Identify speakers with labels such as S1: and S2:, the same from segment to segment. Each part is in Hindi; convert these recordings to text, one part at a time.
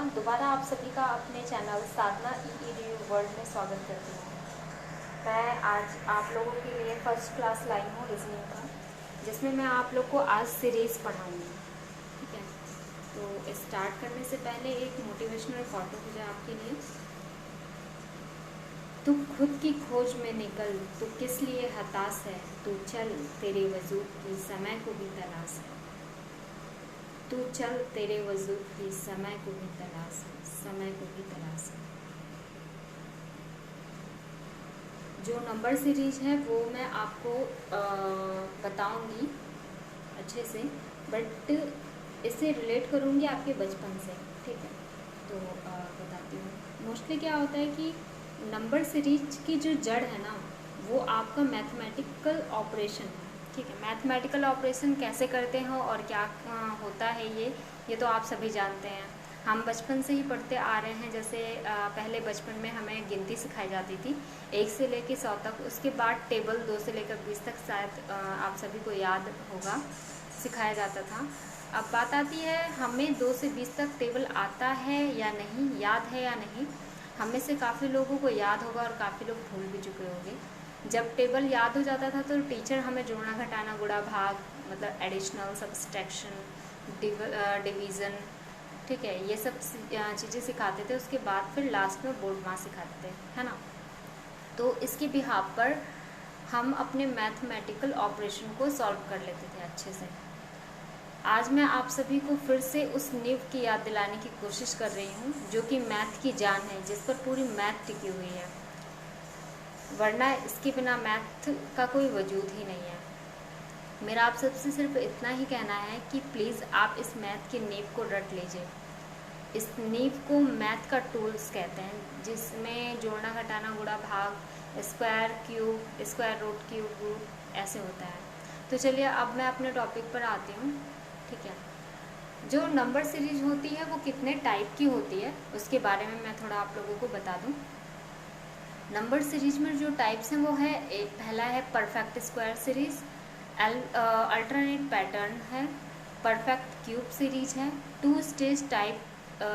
S1: दोबारा आप सभी का अपने चैनल साधना ई वर्ल्ड में स्वागत करती हूँ। मैं आज आप लोगों के लिए फर्स्ट क्लास लाई हूँ रीजनिंग का, जिसमें मैं आप लोग को आज सीरीज़ पढ़ाऊँगी। ठीक है, तो स्टार्ट करने से पहले एक मोटिवेशनल फोटो हो जाए आपके लिए। तू खुद की खोज में निकल, तू किस लिए हताश है, तू चल तेरे वजूद की समय को भी तलाश है। तू चल तेरे वजूद की समय को भी तलाश है, समय को भी तलाश है। जो नंबर सीरीज है वो मैं आपको बताऊंगी अच्छे से, बट इससे रिलेट करूंगी आपके बचपन से। ठीक है, तो बताती हूँ। मोस्टली क्या होता है कि नंबर सीरीज की जो जड़ है ना, वो आपका मैथमेटिकल ऑपरेशन है। ठीक है, मैथमेटिकल ऑपरेशन कैसे करते हैं और क्या होता है ये तो आप सभी जानते हैं। हम बचपन से ही पढ़ते आ रहे हैं। जैसे पहले बचपन में हमें गिनती सिखाई जाती थी 1 से लेकर 100 तक, उसके बाद टेबल 2 से लेकर 20 तक, शायद आप सभी को याद होगा, सिखाया जाता था। अब बात आती है हमें 2 से 20 तक टेबल आता है या नहीं, याद है या नहीं। हम में से काफ़ी लोगों को याद होगा और काफ़ी लोग भूल भी चुके होंगे। जब टेबल याद हो जाता था तो टीचर हमें जोड़ना, घटाना, गुणा, भाग, मतलब एडिशनल, सब्सट्रैक्शन, डिवीज़न, ठीक है, ये सब चीज़ें सिखाते थे। उसके बाद फिर लास्ट में बोर्ड मास सिखाते थे, है ना। तो इसके बिहाफ पर हम अपने मैथमेटिकल ऑपरेशन को सॉल्व कर लेते थे अच्छे से। आज मैं आप सभी को फिर से उस नींव की याद दिलाने की कोशिश कर रही हूँ, जो कि मैथ की जान है, जिस पर पूरी मैथ टिकी हुई है, वरना इसके बिना मैथ का कोई वजूद ही नहीं है। मेरा आप सबसे सिर्फ इतना ही कहना है कि प्लीज़ आप इस मैथ की नींव को रट लीजिए। इस नींव को मैथ का टूल्स कहते हैं, जिसमें जोड़ना, घटाना, गुणा, भाग, square, cube, square root, cube root ऐसे होता है। तो चलिए अब मैं अपने टॉपिक पर आती हूँ। ठीक है, जो नंबर सीरीज होती है वो कितने टाइप की होती है उसके बारे में मैं थोड़ा आप लोगों को बता दूँ। नंबर सीरीज में जो टाइप्स हैं वो है, एक पहला है perfect square series, alternate pattern है, परफेक्ट क्यूब सीरीज है, 2 स्टेज टाइप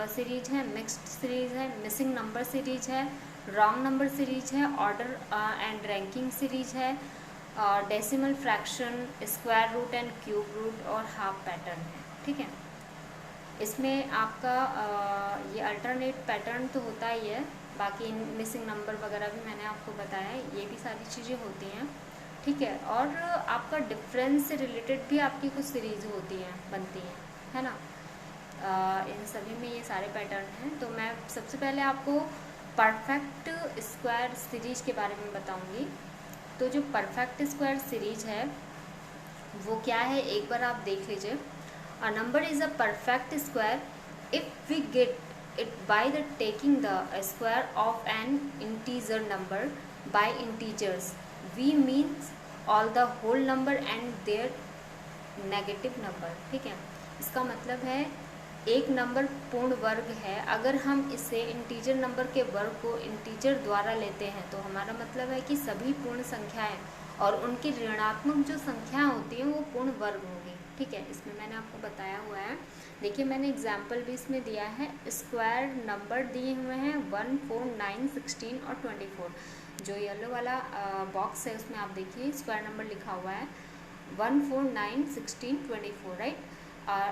S1: सीरीज है, मिक्स्ड सीरीज है, मिसिंग नंबर सीरीज है, रॉन्ग नंबर सीरीज है, ऑर्डर एंड रैंकिंग सीरीज है, decimal fraction, square root and cube root और हाफ पैटर्न है। ठीक है, इसमें आपका ये अल्टरनेट पैटर्न तो होता ही है, बाकी मिसिंग नंबर वगैरह भी मैंने आपको बताया है, ये भी सारी चीज़ें होती हैं। ठीक है, और आपका डिफरेंस से रिलेटेड भी आपकी कुछ सीरीज होती हैं, बनती हैं, है ना। इन सभी में ये सारे पैटर्न हैं। तो मैं सबसे पहले आपको परफेक्ट स्क्वायर सीरीज के बारे में बताऊंगी। तो जो परफेक्ट स्क्वायर सीरीज है वो क्या है, एक बार आप देख लीजिए। A number is a perfect square if we get it by the taking the square of an integer number by integers. We means all the whole number and their negative number. ठीक है, इसका मतलब है एक नंबर पूर्ण वर्ग है, अगर हम इसे इंटीजर नंबर के वर्ग को इंटीजर द्वारा लेते हैं तो हमारा मतलब है कि सभी पूर्ण संख्याएं और उनकी ऋणात्मक जो संख्याएं होती हैं वो पूर्ण वर्ग होगी। ठीक है, इसमें मैंने आपको बताया हुआ है। देखिए मैंने एग्जाम्पल भी इसमें दिया है, स्क्वायर नंबर दिए हुए हैं 1, 4, 9, 16 और 24। जो येलो वाला बॉक्स है उसमें आप देखिए स्क्वायर नंबर लिखा हुआ है 1, 4, 9, 16, 24, राइट।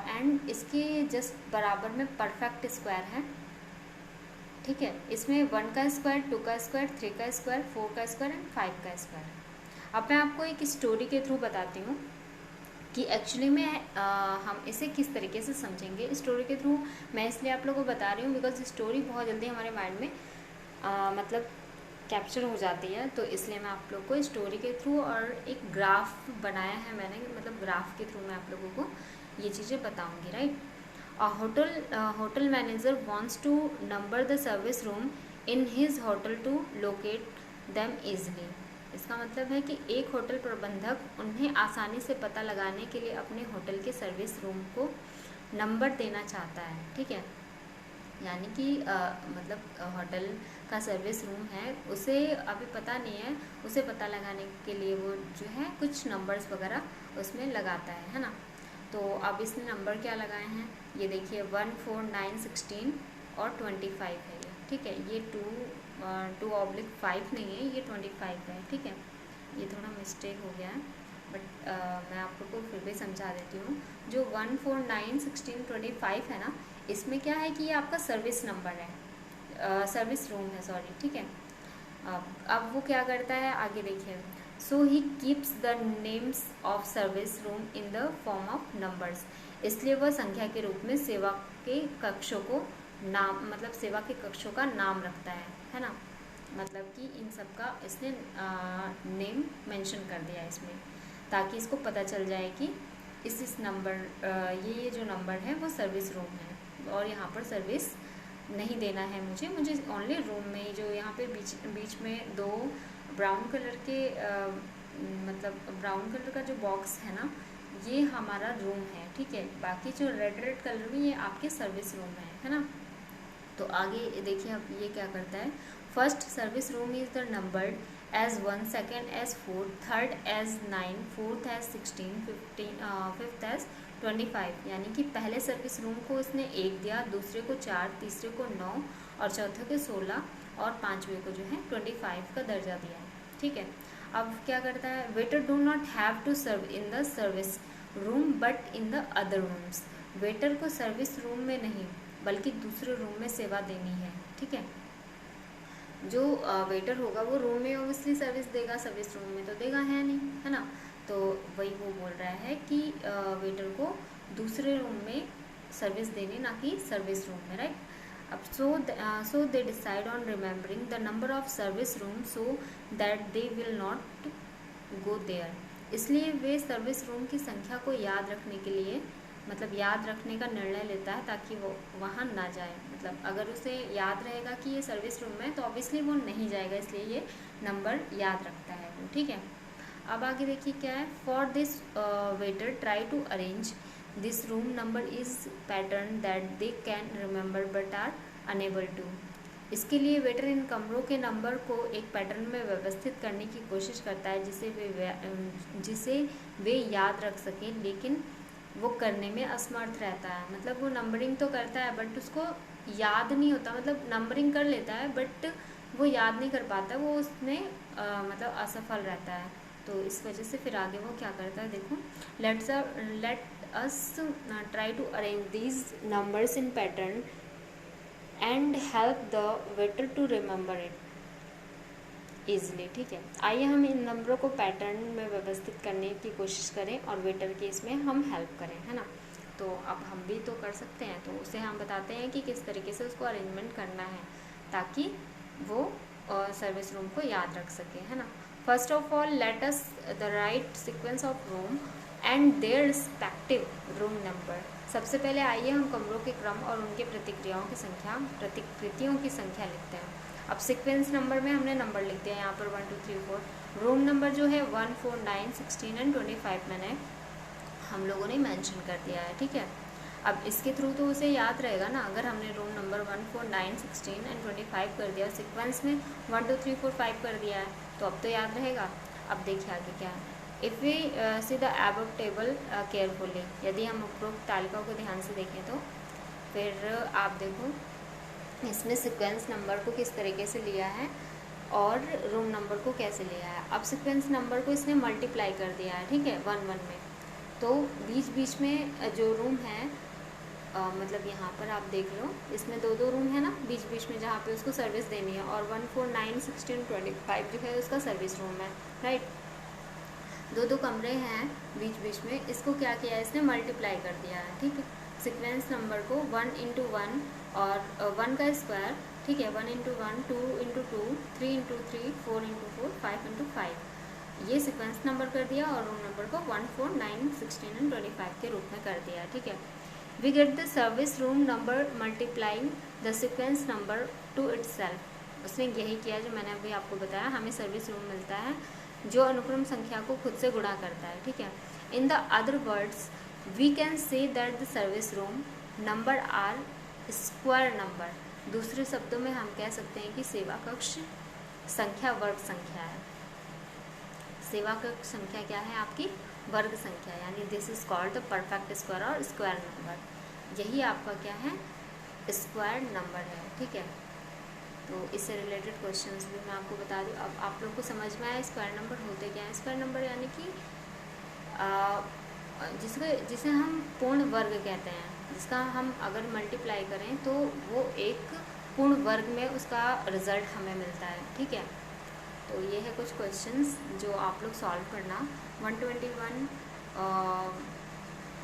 S1: एंड इसके जस्ट बराबर में परफेक्ट स्क्वायर है। ठीक है, इसमें 1 का स्क्वायर, 2 का स्क्वायर, 3 का स्क्वायर, 4 का स्क्वायर एंड 5 का स्क्वायर। अब मैं आपको एक स्टोरी के थ्रू बताती हूँ कि एक्चुअली में हम इसे किस तरीके से समझेंगे। स्टोरी के थ्रू मैं इसलिए आप लोगों को बता रही हूँ बिकॉज स्टोरी बहुत जल्दी हमारे माइंड में मतलब कैप्चर हो जाती है, तो इसलिए मैं आप लोग को स्टोरी के थ्रू और एक ग्राफ बनाया है मैंने, मतलब ग्राफ के थ्रू मैं आप लोगों को ये चीज़ें बताऊंगी, right. Hotel manager wants to number the service room in his hotel to locate them easily. इसका मतलब है कि एक होटल प्रबंधक उन्हें आसानी से पता लगाने के लिए अपने होटल के सर्विस रूम को नंबर देना चाहता है। ठीक है, यानी कि मतलब होटल का सर्विस रूम है, उसे अभी पता नहीं है, उसे पता लगाने के लिए वो जो है कुछ नंबर्स वगैरह उसमें लगाता है ना। तो अब इसने नंबर क्या लगाए हैं, ये देखिए 1, 4, 9, 16 और 25 है ये, ठीक है। ये 2/5 नहीं है, ये 25 है, ठीक है। ये थोड़ा मिस्टेक हो गया है, बट मैं आपको फिर भी समझा देती हूँ। जो 1491625 है ना, इसमें क्या है कि ये आपका सर्विस नंबर है, सर्विस रूम है, सॉरी, ठीक है। अब वो क्या करता है आगे देखिए। So he keeps the names of service room in the form of numbers. इसलिए वह संख्या के रूप में सेवा के कक्षों को नाम, मतलब सेवा के कक्षों का नाम रखता है ना। मतलब कि इन सब का इसने नेम मेंशन कर दिया इसमें, ताकि इसको पता चल जाए कि इस नंबर, ये जो नंबर है वो सर्विस रूम है, और यहाँ पर सर्विस नहीं देना है मुझे ओनली रूम में। जो यहाँ पे बीच में दो ब्राउन कलर के मतलब ब्राउन कलर का जो बॉक्स है ना, ये हमारा रूम है, ठीक है। बाकी जो रेड कलर में ये आपके सर्विस रूम है ना। तो आगे देखिए अब ये क्या करता है। First service room is the number as 1, second as 4, third as 9, fourth as 16, fifth as 25। यानी कि पहले सर्विस रूम को इसने 1 दिया, दूसरे को 4, तीसरे को 9 और चौथे को 16 और पाँचवें को जो है 25 का दर्जा दिया है, ठीक है। अब क्या करता है। Waiter do not have to serve in the service room but in the other rooms. Waiter को सर्विस रूम में नहीं बल्कि दूसरे रूम में सेवा देनी है, ठीक है। जो वेटर होगा वो रूम में ऑब्वियसली सर्विस देगा, सर्विस रूम में तो देगा है नहीं, है ना। तो वही वो बोल रहा है कि वेटर को दूसरे रूम में सर्विस देनी, ना कि सर्विस रूम में, राइट। अब so they decide on remembering the number of service room so that they will not go there. इसलिए वे सर्विस रूम की संख्या को याद रखने के लिए, मतलब याद रखने का निर्णय लेता है ताकि वो वहाँ ना जाए। मतलब अगर उसे याद रहेगा कि ये सर्विस रूम है तो ऑब्वियसली वो नहीं जाएगा, इसलिए ये नंबर याद रखता है वो, ठीक है। अब आगे देखिए क्या है। For this waiter try to arrange this room number is pattern that they can remember but are unable to. इसके लिए वेटर इन कमरों के नंबर को एक पैटर्न में व्यवस्थित करने की कोशिश करता है जिसे वे याद रख सकें, लेकिन वो करने में असमर्थ रहता है। मतलब वो नंबरिंग तो करता है बट उसको याद नहीं होता, मतलब नंबरिंग कर लेता है बट वो याद नहीं कर पाता, वो उसमें मतलब असफल रहता है। तो इस वजह से फिर आगे वो क्या करता है देखो। Let us try to arrange these numbers in pattern and help the waiter to remember it easily, ठीक है। आइए हम इन नंबरों को पैटर्न में व्यवस्थित करने की कोशिश करें और वेटर के इसमें हम हेल्प करें, है ना। तो अब हम भी तो कर सकते हैं, तो उसे हम बताते हैं कि किस तरीके से उसको अरेंजमेंट करना है ताकि वो सर्विस रूम को याद रख सके, है ना। First of all let us the right sequence of room and their respective room number. सबसे पहले आइए हम कमरों के क्रम और उनके प्रतिकृतियों की संख्या लिखते हैं। अब सीक्वेंस नंबर में हमने नंबर लिख दिया यहाँ पर 1 2 3 4। रूम नंबर जो है 1 4 9 16 एंड 25 मैंने हम लोगों ने मेंशन कर दिया है, ठीक है। अब इसके थ्रू तो उसे याद रहेगा ना, अगर हमने रूम नंबर 1 4 9 16 एंड 25 कर दिया और सीक्वेंस में 1 2 3 4 5 कर दिया है तो अब तो याद रहेगा। अब देखिए आगे क्या है। If we see the above table carefully, यदि हम उपरोक्त तालिकाओं को ध्यान से देखें तो फिर आप देखो इसने सीक्वेंस नंबर को किस तरीके से लिया है और रूम नंबर को कैसे लिया है। अब सीक्वेंस नंबर को इसने मल्टीप्लाई कर दिया है, ठीक है, 1 1 में। तो बीच बीच में जो रूम है मतलब यहाँ पर आप देख लो, इसमें 2 2 रूम है ना बीच बीच में जहाँ पे उसको सर्विस देनी है, और 1 4 9 16 25 जो है उसका सर्विस रूम है, राइट। 2 2 कमरे हैं बीच बीच में, इसको क्या किया है इसने मल्टीप्लाई कर दिया है, ठीक है। सीक्वेंस नंबर को 1 × 1 और 1 का स्क्वायर, ठीक है, 1 × 1 2 × 2 3 × 3 4 × 4 5 × 5 ये सीक्वेंस नंबर कर दिया और रूम नंबर को 1 4 9 16 एंड 25 के रूप में कर दिया, ठीक है। We get the service room number multiplying the sequence number to itself. उसने यही किया जो मैंने अभी आपको बताया, हमें सर्विस रूम मिलता है जो अनुक्रम संख्या को खुद से गुणा करता है, ठीक है। In the other words we can say that the service room number are square number. दूसरे शब्दों में हम कह सकते हैं कि सेवा कक्ष संख्या वर्ग संख्या है। सेवा कक्ष संख्या क्या है आपकी? वर्ग संख्या, यानी this is called the perfect square और स्क्वायर नंबर। यही आपका क्या है? स्क्वायर नंबर है, ठीक है। तो इससे रिलेटेड क्वेश्चंस भी मैं आपको बता दूँ। अब आप लोग को समझ में आया स्क्वायर नंबर होते क्या है। स्क्वायर नंबर यानी कि जिसे हम पूर्ण वर्ग कहते हैं, जिसका हम अगर मल्टीप्लाई करें तो वो एक पूर्ण वर्ग में उसका रिजल्ट हमें मिलता है, ठीक है। तो ये है कुछ क्वेश्चंस जो आप लोग सॉल्व करना। 121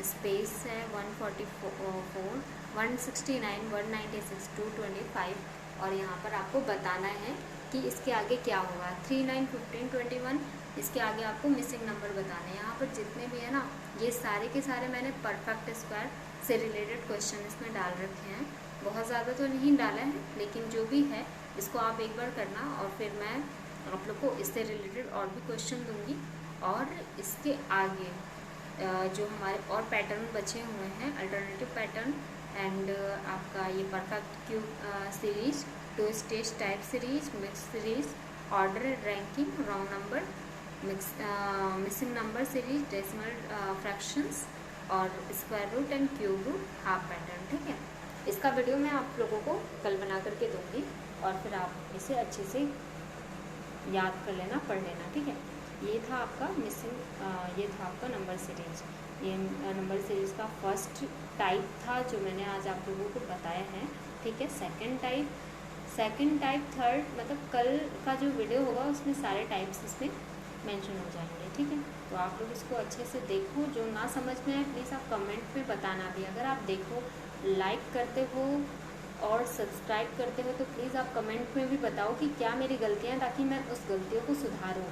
S1: स्पेस है, 144, 169, 196, 225 और यहाँ पर आपको बताना है कि इसके आगे क्या होगा। 3, 9, 15, 21 इसके आगे आपको मिसिंग नंबर बताना है। यहाँ पर जितने भी है ना, ये सारे के सारे मैंने परफेक्ट स्क्वायर से रिलेटेड क्वेश्चन इसमें डाल रखे हैं। बहुत ज़्यादा तो नहीं डाला है, लेकिन जो भी है इसको आप एक बार करना और फिर मैं आप लोग को इससे रिलेटेड और भी क्वेश्चन दूंगी। और इसके आगे जो हमारे और पैटर्न बचे हुए हैं, अल्टरनेटिव पैटर्न एंड आपका ये perfect cube series, 2 stage type series, mix series, order ranking, wrong number, missing number series, decimal fractions और square root and cube root half pattern, ठीक है। इसका वीडियो मैं आप लोगों को कल बना करके दूंगी और फिर आप इसे अच्छे से याद कर लेना, पढ़ लेना, ठीक है। ये था आपका ये था आपका नंबर सीरीज। ये नंबर सीरीज का फर्स्ट टाइप था जो मैंने आज आप लोगों को बताया है, ठीक है। सेकंड टाइप, थर्ड, मतलब कल का जो वीडियो होगा उसमें सारे टाइप्स इसमें मेंशन हो जाएंगे, ठीक है। तो आप लोग इसको अच्छे से देखो। जो ना समझ में आए प्लीज़ आप कमेंट में बताना भी। अगर आप देखो, लाइक करते हो और सब्सक्राइब करते हो तो प्लीज़ आप कमेंट में भी बताओ कि क्या मेरी गलतियाँ, ताकि मैं उस गलतियों को सुधारूँ,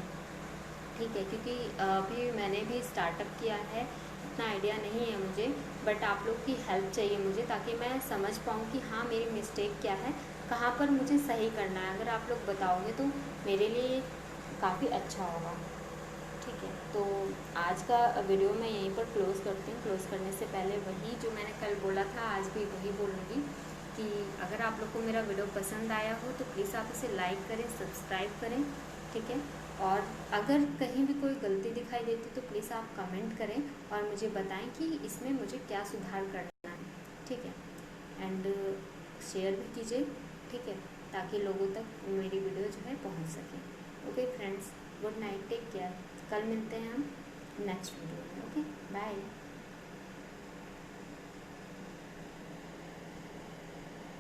S1: ठीक है। क्योंकि अभी मैंने भी स्टार्टअप किया है, इतना आइडिया नहीं है मुझे, बट आप लोग की हेल्प चाहिए मुझे ताकि मैं समझ पाऊँ कि हाँ मेरी मिस्टेक क्या है, कहाँ पर मुझे सही करना है। अगर आप लोग बताओगे तो मेरे लिए काफ़ी अच्छा होगा, ठीक है। तो आज का वीडियो मैं यहीं पर क्लोज़ करती हूँ। क्लोज़ करने से पहले वही जो मैंने कल बोला था आज भी वही बोलूँगी कि अगर आप लोग को मेरा वीडियो पसंद आया हो तो प्लीज़ आप इसे लाइक करें, सब्सक्राइब करें, ठीक है। और अगर कहीं भी कोई गलती दिखाई देती तो प्लीज़ आप कमेंट करें और मुझे बताएं कि इसमें मुझे क्या सुधार करना है, ठीक है। एंड शेयर भी कीजिए, ठीक है, ताकि लोगों तक मेरी वीडियो जो है पहुंच सके। Okay friends, good night, take care. कल मिलते हैं हम नेक्स्ट वीडियो में। Okay, bye.